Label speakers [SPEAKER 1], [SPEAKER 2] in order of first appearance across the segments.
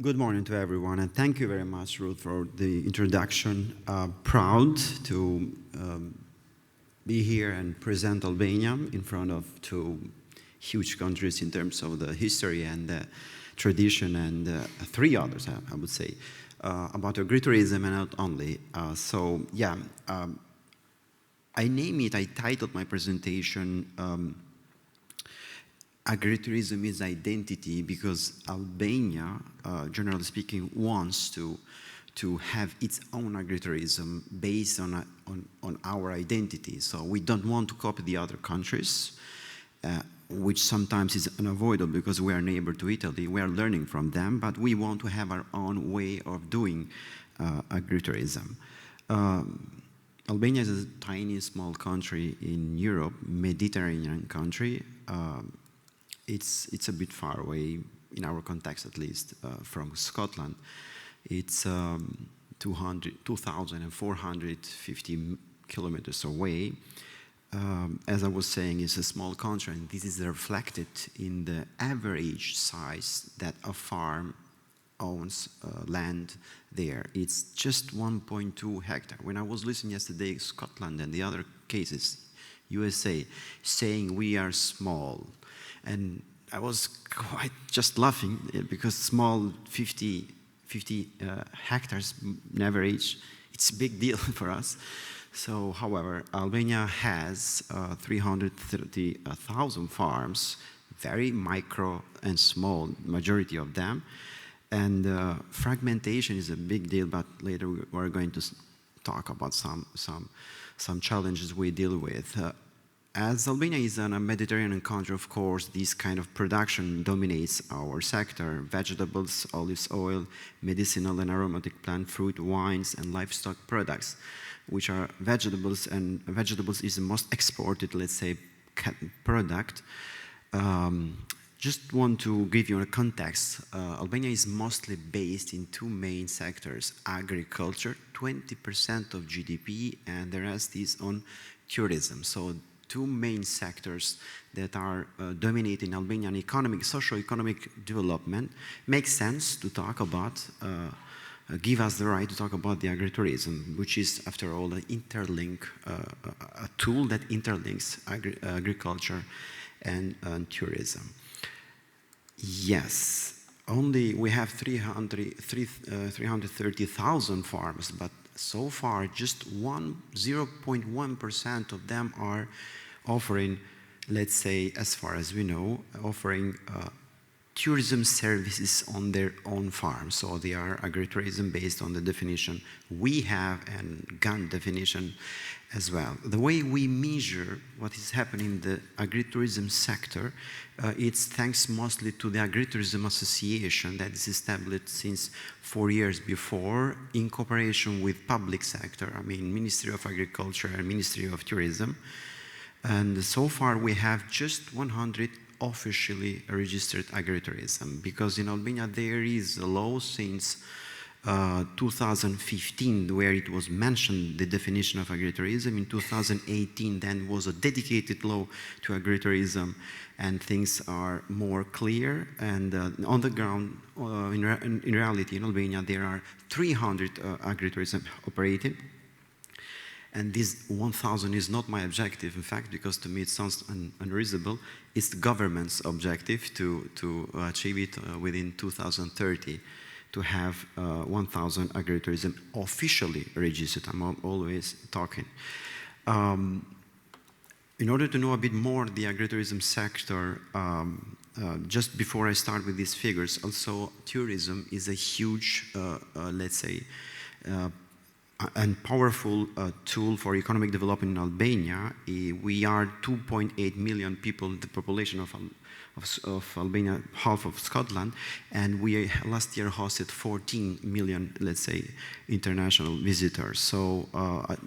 [SPEAKER 1] Good morning to everyone, and thank you very much, Ruth, for the introduction. Proud to be here and present Albania in front of two huge countries in terms of the history and the tradition, and three others, I would say, about agritourism and not only. I titled my presentation Agritourism is Identity, because Albania, generally speaking, wants to have its own agritourism based on our identity. So we don't want to copy the other countries, which sometimes is unavoidable because we are neighbor to Italy. We are learning from them, but we want to have our own way of doing agritourism. Albania is a tiny, small country in Europe, Mediterranean country. It's a bit far away, in our context at least, from Scotland. It's 2,450 kilometers away. As I was saying, it's a small country, and this is reflected in the average size that a farm owns land there. It's just 1.2 hectare. When I was listening yesterday, Scotland and the other cases, USA, saying we are small. And I was quite just laughing because small 50 hectares in average, it's a big deal for us. So, however, Albania has 330,000 farms, very micro and small, majority of them. And fragmentation is a big deal, but later we're going to talk about some challenges we deal with. As Albania is a Mediterranean country, of course, this kind of production dominates our sector. Vegetables, olive oil, medicinal and aromatic plant, fruit, wines, and livestock products, which are vegetables, and vegetables is the most exported, let's say, product. Just want to give you a context. Albania is mostly based in two main sectors: agriculture, 20% of GDP, and the rest is on tourism. So two main sectors that are dominating Albanian economic, socio-economic development. Makes sense to talk about, give us the right to talk about the agritourism, which is, after all, a tool that interlinks agriculture and tourism. Yes, we have 330,000 farms, but so far just 0.1% of them are offering, let's say, as far as we know, offering tourism services on their own farm. So they are agritourism based on the definition we have and GAN definition as well. The way we measure what is happening in the agritourism sector, it's thanks mostly to the Agritourism Association that is established since 4 years before in cooperation with public sector, I mean Ministry of Agriculture and Ministry of Tourism. And so far we have just 100 officially registered agritourism, because in Albania there is a law since 2015 where it was mentioned, the definition of agritourism. In 2018 then was a dedicated law to agritourism, and things are more clear. And on the ground, in reality in Albania there are 300 agritourism operating. And this 1,000 is not my objective, in fact, because to me it sounds unreasonable. It's the government's objective to achieve it within 2030, to have 1,000 agritourism officially registered. I'm always talking. In order to know a bit more the agritourism sector, just before I start with these figures, also tourism is a huge, let's say, and powerful tool for economic development in Albania. We are 2.8 million people, the population of Albania, half of Scotland, and we last year hosted 14 million, let's say, international visitors. So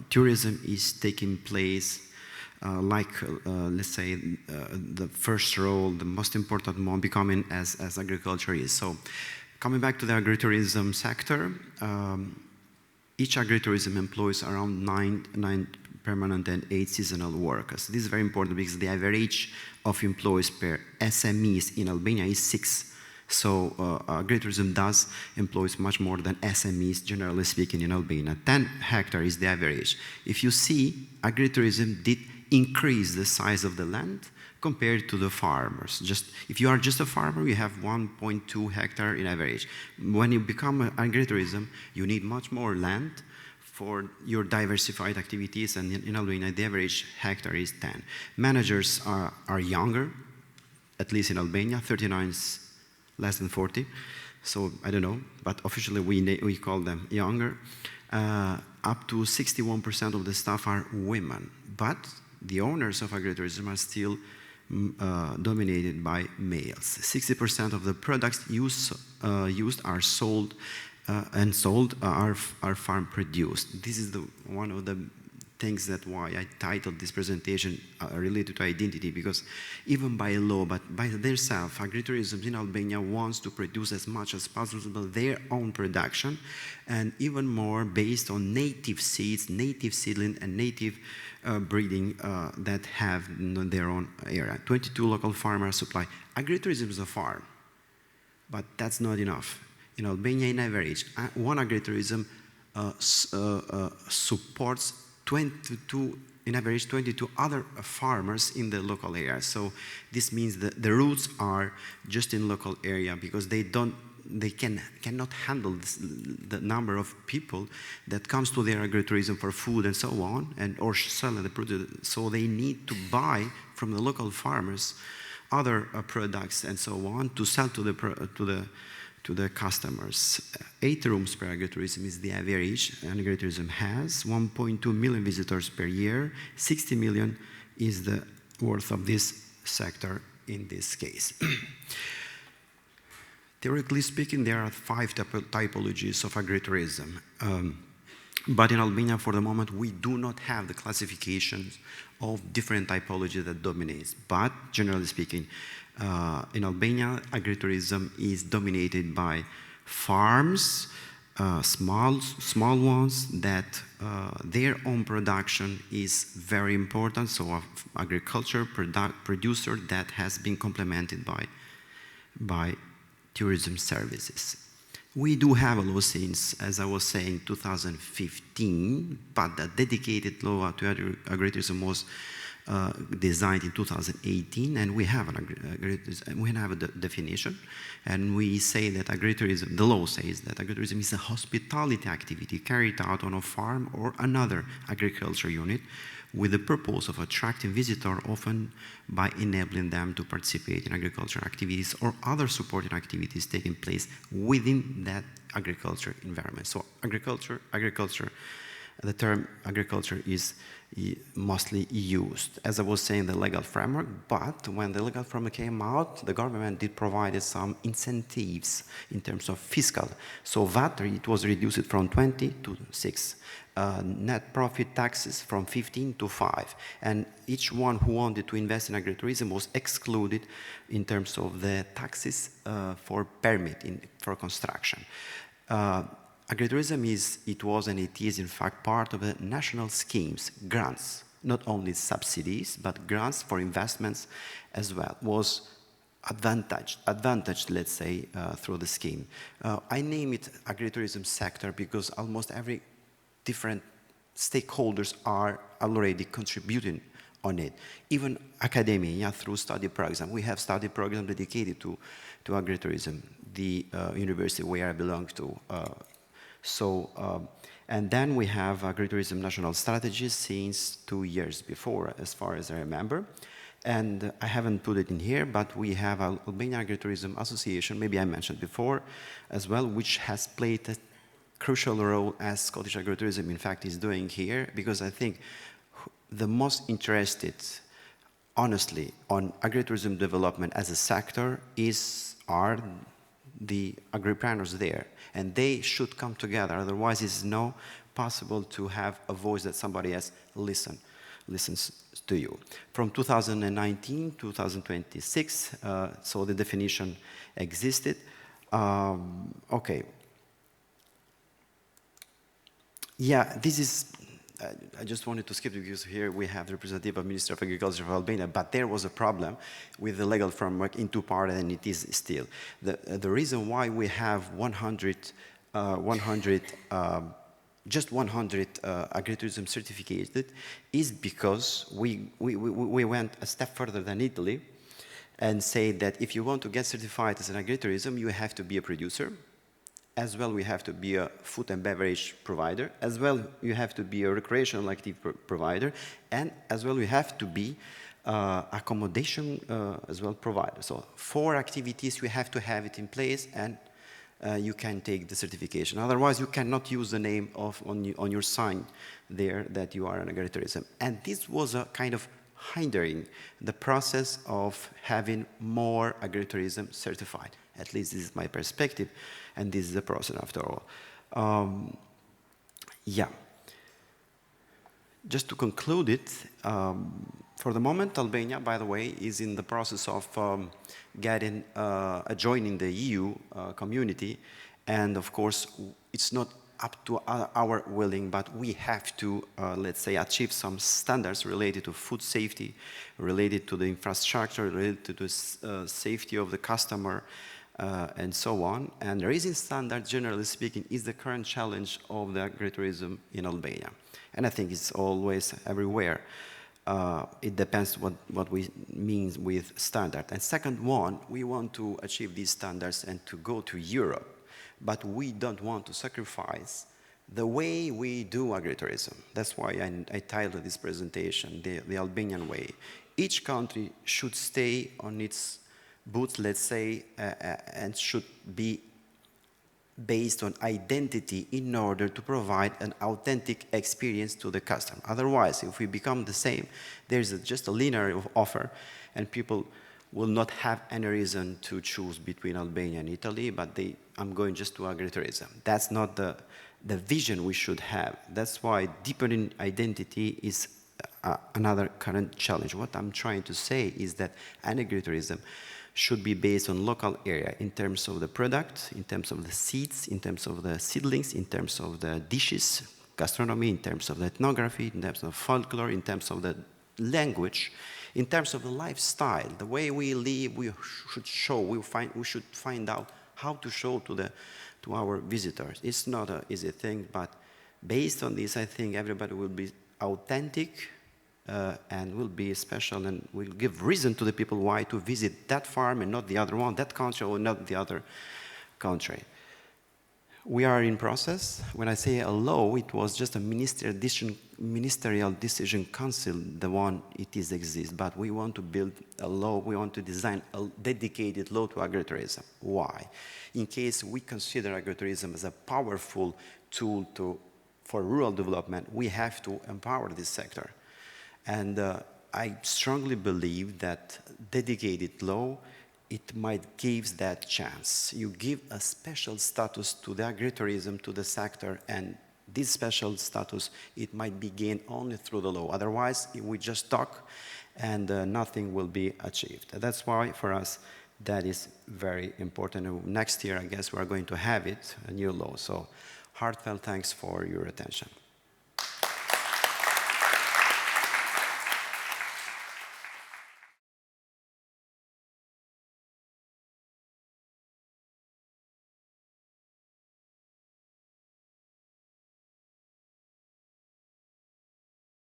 [SPEAKER 1] tourism is taking place let's say, the first role, the most important one, becoming as agriculture is. So coming back to the agritourism sector, each agritourism employs around permanent and 8 seasonal workers. This is very important because the average of employees per SMEs in Albania is 6. So agritourism does employs much more than SMEs, generally speaking, in Albania. 10 hectares is the average. If you see, agritourism did increase the size of the land compared to the farmers. Just if you are just a farmer, you have 1.2 hectare in average. When you become an agritourism, you need much more land for your diversified activities, and in Albania, the average hectare is 10. Managers are younger, at least in Albania, 39 is less than 40, so I don't know, but officially we call them younger. Up to 61% of the staff are women, but the owners of agritourism are still dominated by males. 60% of the products used are sold are farm produced. This is one of the things that why I titled this presentation related to identity, because even by law, but by themselves, agritourism in Albania wants to produce as much as possible their own production, and even more based on native seeds, native seedling, and native breeding that have their own area. 22 local farmers supply. Agritourism is a farm, but that's not enough. In Albania, in average, one agritourism supports 22 other farmers in the local area. So this means that the roots are just in local area because they cannot handle the number of people that comes to their agritourism for food and so on, or selling the produce. So they need to buy from the local farmers other products and so on to sell to the customers. 8 rooms per agritourism is the average, and agritourism has 1.2 million visitors per year. 60 million is the worth of this sector in this case. Theoretically speaking, there are 5 typologies of agritourism. But in Albania, for the moment, we do not have the classifications of different typologies that dominates. But generally speaking, in Albania, agritourism is dominated by farms, small ones that their own production is very important. So, agriculture producer that has been complemented by tourism services. We do have a law since, as I was saying, 2015, but the dedicated law to agritourism was designed in 2018, and we have a definition, and we say that agritourism, the law says that agritourism is a hospitality activity carried out on a farm or another agriculture unit with the purpose of attracting visitors, often by enabling them to participate in agricultural activities or other supporting activities taking place within that agriculture environment. So the term agriculture is mostly used. As I was saying, the legal framework, but when the legal framework came out, the government did provide some incentives in terms of fiscal. So VAT, it was reduced from 20 to 6. Net profit taxes from 15 to 5. And each one who wanted to invest in agritourism was excluded in terms of the taxes for permit for construction. Agritourism was and it is in fact part of the national schemes, grants, not only subsidies, but grants for investments as well, was advantaged, let's say, through the scheme. I name it agritourism sector because almost every different stakeholders are already contributing on it. Even academia through study program. We have study program dedicated to agritourism, the university where I belong to. And then we have agritourism national strategies since 2 years before, as far as I remember. And I haven't put it in here, but we have Albania Agritourism Association, maybe I mentioned before as well, which has played a crucial role as Scottish Agritourism, in fact, is doing here, because I think the most interested, honestly, on agritourism development as a sector are the agripreneurs there, and they should come together. Otherwise, it's not possible to have a voice that somebody else listens to you. From 2019 to 2026, so the definition existed. Okay. Yeah, this is I just wanted to skip because here we have the representative of Minister of Agriculture of Albania, but there was a problem with the legal framework in two parts, and it is still. The reason why we have just 100 agritourism certificated is because we went a step further than Italy and say that if you want to get certified as an agritourism, you have to be a producer. As well, we have to be a food and beverage provider. As well, you have to be a recreational activity provider. And as well, you have to be accommodation as well provider. So 4 activities, you have to have it in place, and you can take the certification. Otherwise, you cannot use the name on your sign there that you are an agritourism. And this was a kind of hindering the process of having more agritourism certified. At least this is my perspective, and this is the process after all. Yeah. Just to conclude it, for the moment, Albania, by the way, is in the process of joining the EU community, and of course, it's not up to our willing, but we have to, let's say, achieve some standards related to food safety, related to the infrastructure, related to the safety of the customer, and so on. And raising standards, generally speaking, is the current challenge of the agritourism in Albania. And I think it's always everywhere. It depends what we mean with standard. And second one, we want to achieve these standards and to go to Europe, but we don't want to sacrifice the way we do agritourism. That's why I titled this presentation, the Albanian way. Each country should stay on its boots, let's say, and should be based on identity in order to provide an authentic experience to the customer. Otherwise, if we become the same, there's just a linear offer, and people will not have any reason to choose between Albania and Italy, but I'm going just to agritourism. That's not the vision we should have. That's why deepening identity is another current challenge. What I'm trying to say is that agritourism should be based on local area in terms of the product, in terms of the seeds, in terms of the seedlings, in terms of the dishes, gastronomy, in terms of the ethnography, in terms of folklore, in terms of the language, in terms of the lifestyle, the way we live. We should show, we should find out how to show to our visitors. It's not an easy thing, but based on this, I think everybody will be authentic, and will be special, and will give reason to the people why to visit that farm and not the other one, that country or not the other country. We are in process. When I say a law, it was just a ministerial decision council, the one it exists, but we want to build a law, we want to design a dedicated law to agritourism. Why? In case we consider agritourism as a powerful tool for rural development, we have to empower this sector. And I strongly believe that dedicated law, it might give that chance. You give a special status to the agritourism, to the sector, and this special status, it might be gained only through the law. Otherwise, we just talk and nothing will be achieved. That's why, for us, that is very important. And next year, I guess, we're going to have it, a new law. So, heartfelt thanks for your attention.